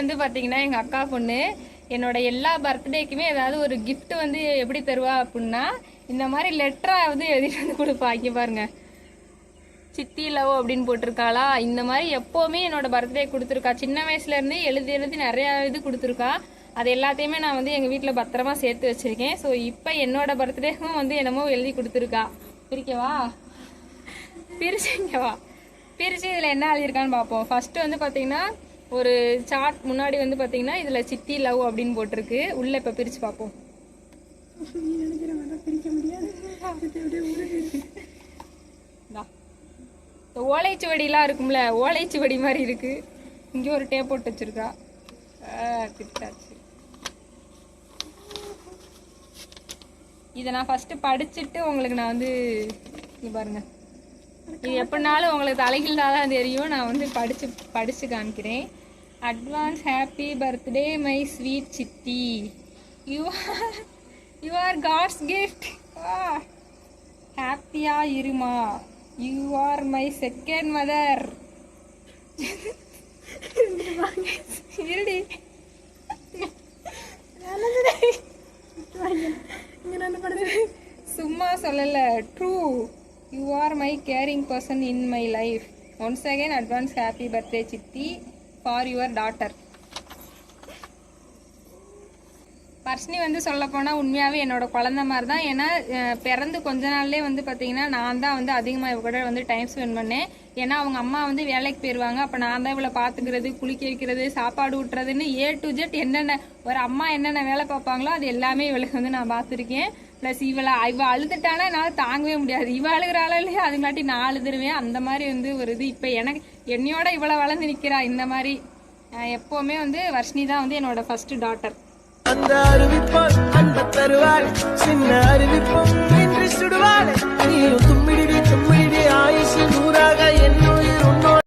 வந்து பார்த்தீங்கன்னா எங்கள் அக்கா பொண்ணு என்னோட எல்லா பர்த்டேக்குமே ஏதாவது ஒரு கிஃப்ட் வந்து எப்படி தருவா அப்படின்னா இந்த மாதிரி லெட்டராக வந்து எழுதிட்டு வந்து கொடுப்பா. இங்கே பாருங்க, சித்தி லவ் அப்படின்னு போட்டிருக்காளா. இந்த மாதிரி எப்போவுமே என்னோட பர்த்டே கொடுத்துருக்கா. சின்ன வயசுலேருந்தே எழுதி எழுதி நிறையா இது கொடுத்துருக்கா. அது எல்லாத்தையுமே நான் வந்து எங்கள் வீட்டில் பத்திரமா சேர்த்து வச்சுருக்கேன். ஸோ இப்போ என்னோட பர்த்டேக்கும் வந்து என்னமோ எழுதி கொடுத்துருக்கா. பிரிக்கவா, பிரிச்சுங்கவா, பிரித்து இதில் என்ன எழுதியிருக்கான்னு பார்ப்போம். ஃபஸ்ட்டு வந்து பார்த்தீங்கன்னா ஒரு சார்ட் முன்னாடி வந்து பார்த்தீங்கன்னா இதில் சித்தி லவ் அப்படின்னு போட்டிருக்கு. உள்ளே இப்போ பிரித்து பார்ப்போம். ஓலைச்சுவடிலாம் இருக்கும்ல, ஓலைச்சுவடி மாதிரி இருக்கு. இங்கே ஒரு டேப் போட்டு வச்சிருக்கா. பிரிச்சாச்சு. இதை நான் ஃபஸ்ட்டு படிச்சுட்டு உங்களுக்கு நான் வந்து இங்கே பாருங்க, இது எப்படினாலும் உங்களுக்கு தலைகீழாக தான் தெரியும். நான் வந்து படித்து காமிக்கிறேன். Advance happy birthday my sweet சித்தி, யூ ஆர் காட்ஸ் கிஃப்ட். ஹாப்பியா இருமா, you are my second mother. இருடி, சும்மா சொல்லல, true. You are my carrying person in my life. Once again advance happy birthday சித்தி ஃபார் யுவர் டாட்டர். வர்ஷினி வந்து சொல்ல போனால் உண்மையாகவே என்னோட குழந்த மாதிரி தான். ஏன்னா பிறந்து கொஞ்ச நாள்லேயே வந்து பார்த்தீங்கன்னா நான் தான் வந்து அதிகமாக இவ கூட வந்து டைம் ஸ்பெண்ட் பண்ணேன். ஏன்னா அவங்க அம்மா வந்து வேலைக்கு போயிடுவாங்க. அப்போ நான் தான் இவளை பார்த்துக்கிறது, குளிக்க வைக்கிறது, சாப்பாடு ஊட்டுறதுன்னு A to Z என்னென்ன ஒரு அம்மா என்னென்ன வேலை பார்ப்பாங்களோ அது எல்லாமே இவளுக்கு வந்து நான் பார்த்துருக்கேன். ப்ளஸ் இவ அழுதுட்டானா என்னால் தாங்கவே முடியாது. இவ அழுகிறாளோ இல்லையா அதுங்காட்டி நான் அழுதுருவேன். அந்த மாதிரி வந்து ஒரு இது. இப்போ எனக்கு என்னையோட இவ்வளோ வளர்ந்து நிற்கிறா. இந்த மாதிரி எப்போவுமே வந்து வர்ஷினி தான் வந்து என்னோட ஃபர்ஸ்ட் டாட்டர். அந்த அறிவிப்பால் அன்ப தருவாள் சின்ன